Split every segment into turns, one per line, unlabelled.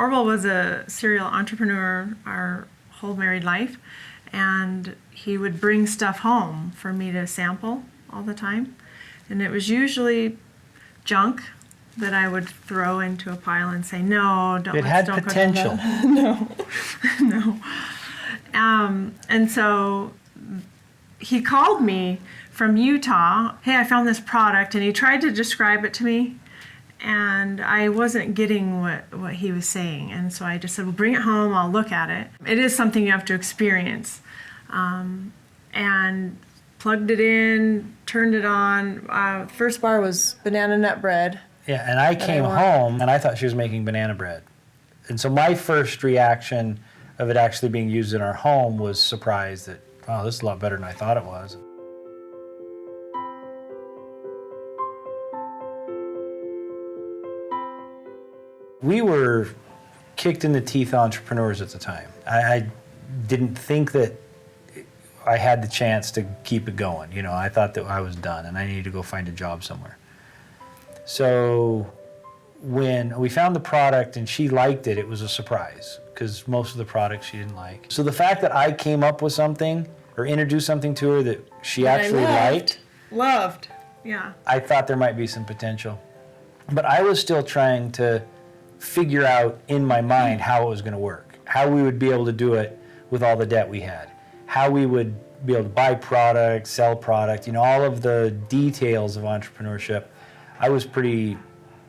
Orville was a serial entrepreneur our whole married life, and he would bring stuff home for me to sample all the time. And it was usually junk that I would throw into a pile and say, no, don't.
It had potential.
No, no. And so he called me from Utah. Hey, I found this product, and he tried to describe it to me, and I wasn't getting what he was saying. And so I just said, well, bring it home, I'll look at it. It is something you have to experience. And plugged it in, turned it on. First bar was banana nut bread.
Yeah, and I came home and I thought she was making banana bread. And so my first reaction of it actually being used in our home was surprise that, wow, this is a lot better than I thought it was. We were kicked in the teeth entrepreneurs at the time. I didn't think that I had the chance to keep it going. You know, I thought that I was done and I needed to go find a job somewhere. So when we found the product and she liked it, it was a surprise because most of the products she didn't like. So the fact that I came up with something or introduced something to her that she actually
Loved, yeah.
I thought there might be some potential. But I was still trying to figure out in my mind how it was going to work, how we would be able to do it with all the debt we had, how we would be able to buy product, sell product, you know, all of the details of entrepreneurship. I was pretty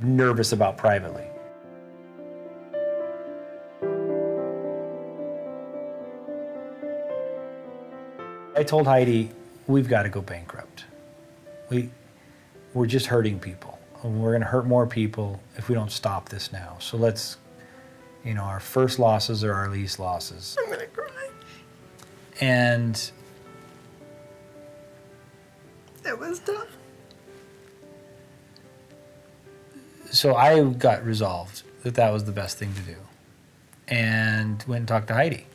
nervous about privately. I told Heidi, we've got to go bankrupt. We're just hurting people. We're going to hurt more people if we don't stop this now. So let's, you know, our first losses are our least losses.
I'm going to cry.
And
it was tough.
So I got resolved that that was the best thing to do and went and talked to Heidi.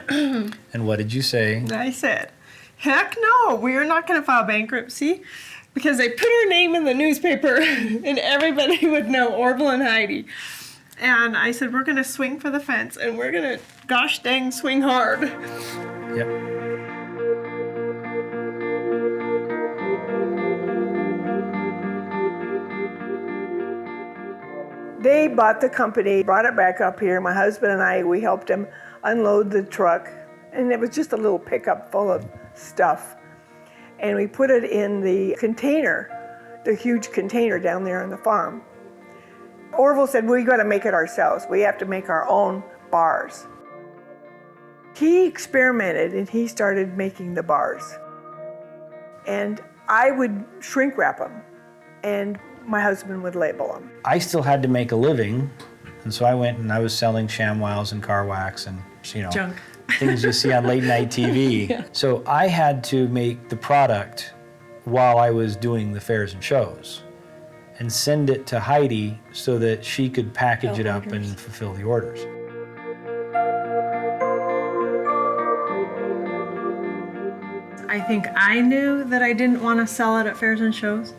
And what did you say?
I said, heck no, we are not going to file bankruptcy because they put her name in the newspaper and everybody would know, Orville and Heidi. And I said, we're going to swing for the fence and we're going to, gosh dang, swing hard.
Yep.
They bought the company, brought it back up here. My husband and I, we helped him unload the truck. And it was just a little pickup full of stuff. And we put it in the container, the huge container down there on the farm. Orville said, we got to make it ourselves. We have to make our own bars. He experimented and he started making the bars. And I would shrink wrap them and my husband would label them.
I still had to make a living, and so I went and I was selling ShamWows and car wax and, you know,
junk.
Things you see on late night TV. Yeah. So I had to make the product while I was doing the fairs and shows and send it to Heidi so that she could package it up and fulfill the orders.
I think I knew that I didn't want to sell it at fairs and shows.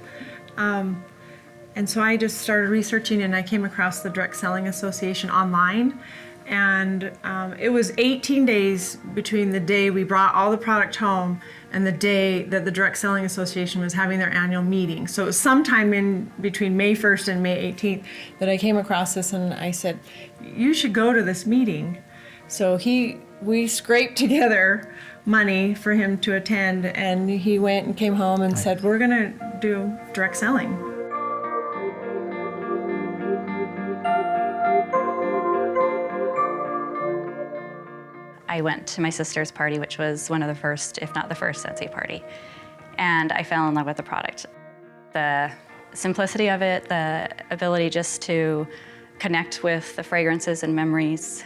And so I just started researching and I came across the Direct Selling Association online. And it was 18 days between the day we brought all the product home and the day that the Direct Selling Association was having their annual meeting. So it was sometime in between May 1st and May 18th that I came across this and I said, you should go to this meeting. So we scraped together money for him to attend and he went and came home and said, we're gonna do direct selling.
I went to my sister's party, which was one of the first, if not the first, Scentsy party. And I fell in love with the product. The simplicity of it, the ability just to connect with the fragrances and memories.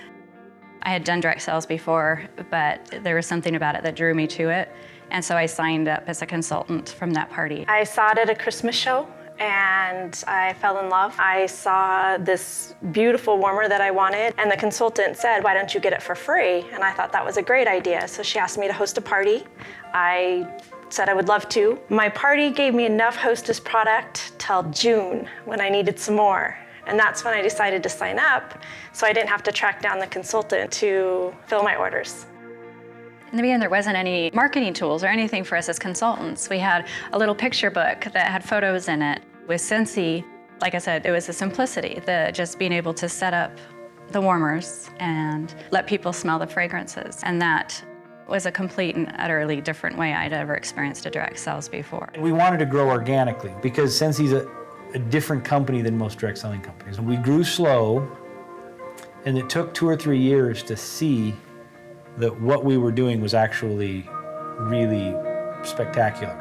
I had done direct sales before, but there was something about it that drew me to it. And so I signed up as a consultant from that party.
I saw it at a Christmas show and I fell in love. I saw this beautiful warmer that I wanted, and the consultant said, "Why don't you get it for free?" And I thought that was a great idea. So she asked me to host a party. I said I would love to. My party gave me enough Hostess product till June when I needed some more. And that's when I decided to sign up, so I didn't have to track down the consultant to fill my orders.
In the beginning, there wasn't any marketing tools or anything for us as consultants. We had a little picture book that had photos in it. With Scentsy, like I said, it was the simplicity, just being able to set up the warmers and let people smell the fragrances. And that was a complete and utterly different way I'd ever experienced a direct sales before.
We wanted to grow organically because Scentsy's a different company than most direct selling companies. And we grew slow, and it took 2 or 3 years to see that what we were doing was actually really spectacular.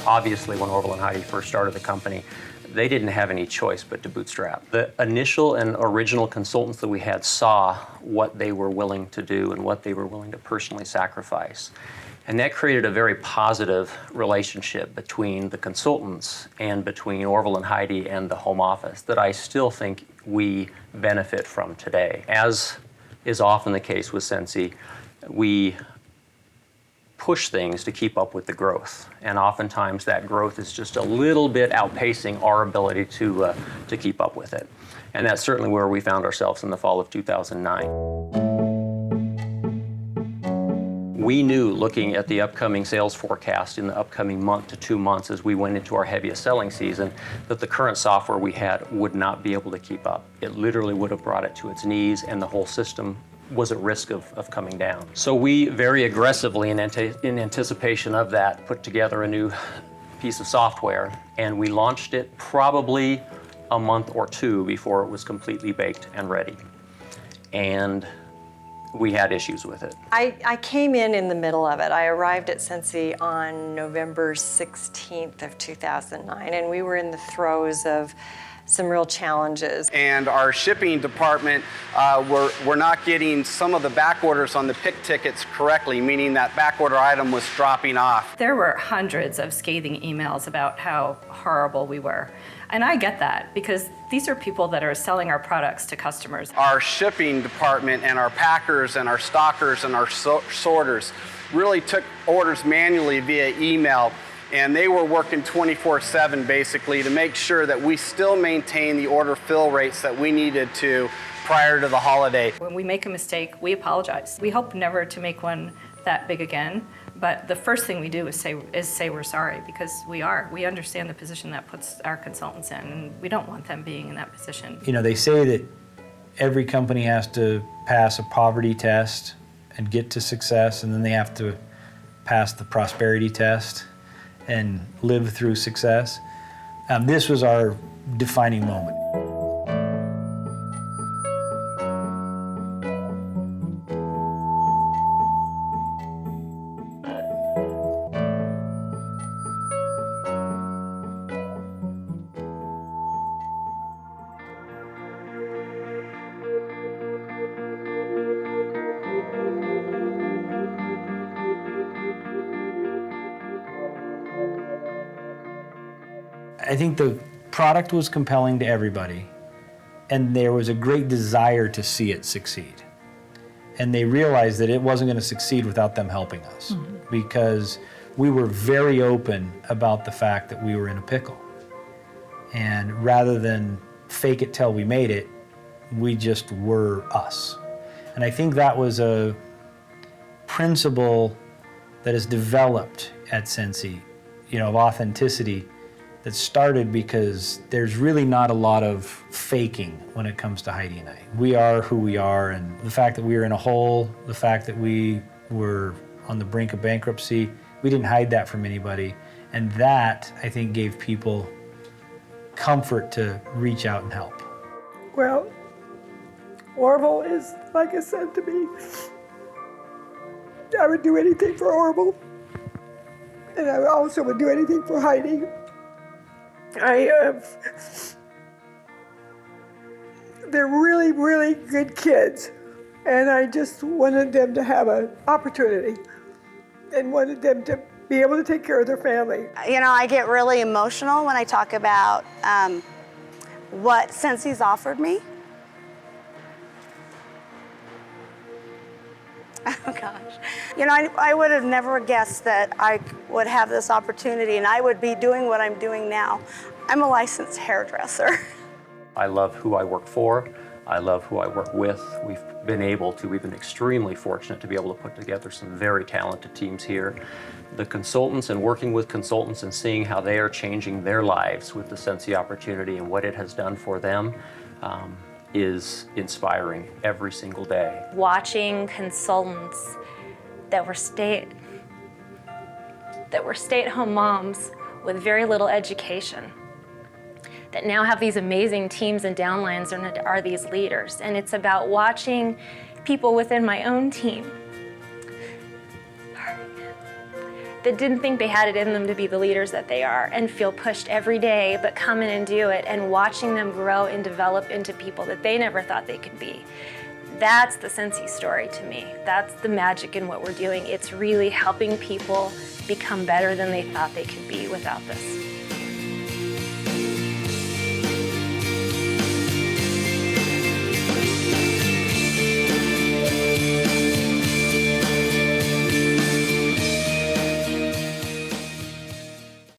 Obviously, when Orville and Heidi first started the company, they didn't have any choice but to bootstrap. The initial and original consultants that we had saw what they were willing to do and what they were willing to personally sacrifice. And that created a very positive relationship between the consultants and between Orville and Heidi and the home office that I still think we benefit from today. As is often the case with Scentsy, we push things to keep up with the growth. And oftentimes that growth is just a little bit outpacing our ability to keep up with it. And that's certainly where we found ourselves in the fall of 2009. We knew, looking at the upcoming sales forecast in the upcoming month to 2 months as we went into our heaviest selling season, that the current software we had would not be able to keep up. It literally would have brought it to its knees, and the whole system was at risk of coming down. So we very aggressively, in anticipation of that, put together a new piece of software, and we launched it probably a month or 2 before it was completely baked and ready. And we had issues with it.
I came in the middle of it. I arrived at Scentsy on November 16th of 2009, and we were in the throes of some real challenges.
And our shipping department, we're not getting some of the back orders on the pick tickets correctly, meaning that back order item was dropping off.
There were hundreds of scathing emails about how horrible we were. And I get that, because these are people that are selling our products to customers.
Our shipping department and our packers and our stockers and our sorters really took orders manually via email, and they were working 24/7 basically to make sure that we still maintain the order fill rates that we needed to prior to the holiday.
When we make a mistake, we apologize. We hope never to make one that big again, but the first thing we do is say we're sorry, because we understand the position that puts our consultants in, and we don't want them being in that position.
You know, they say that every company has to pass a poverty test and get to success, and then they have to pass the prosperity test and live through success. This was our defining moment. I think the product was compelling to everybody, and there was a great desire to see it succeed. And they realized that it wasn't going to succeed without them helping us, because we were very open about the fact that we were in a pickle. And rather than fake it till we made it, we just were us. And I think that was a principle that is developed at Scentsy, of authenticity, that started because there's really not a lot of faking when it comes to Heidi and I. We are who we are, and the fact that we were in a hole, the fact that we were on the brink of bankruptcy, we didn't hide that from anybody. And that, I think, gave people comfort to reach out and help.
Well, Orville is like a son to me. I would do anything for Orville. And I also would do anything for Heidi. They're really, really good kids. And I just wanted them to have an opportunity and wanted them to be able to take care of their family.
I get really emotional when I talk about what Scentsy's offered me. Oh gosh. I would have never guessed that I would have this opportunity and I would be doing what I'm doing now. I'm a licensed hairdresser.
I love who I work for. I love who I work with. We've been extremely fortunate to be able to put together some very talented teams here. The consultants and working with consultants and seeing how they are changing their lives with the Scentsy opportunity and what it has done for them is inspiring every single day.
Watching consultants that were stay-at-home moms with very little education that now have these amazing teams and downlines and are these leaders. And it's about watching people within my own team that didn't think they had it in them to be the leaders that they are and feel pushed every day, but come in and do it, and watching them grow and develop into people that they never thought they could be. That's the Scentsy story to me. That's the magic in what we're doing. It's really helping people become better than they thought they could be without this.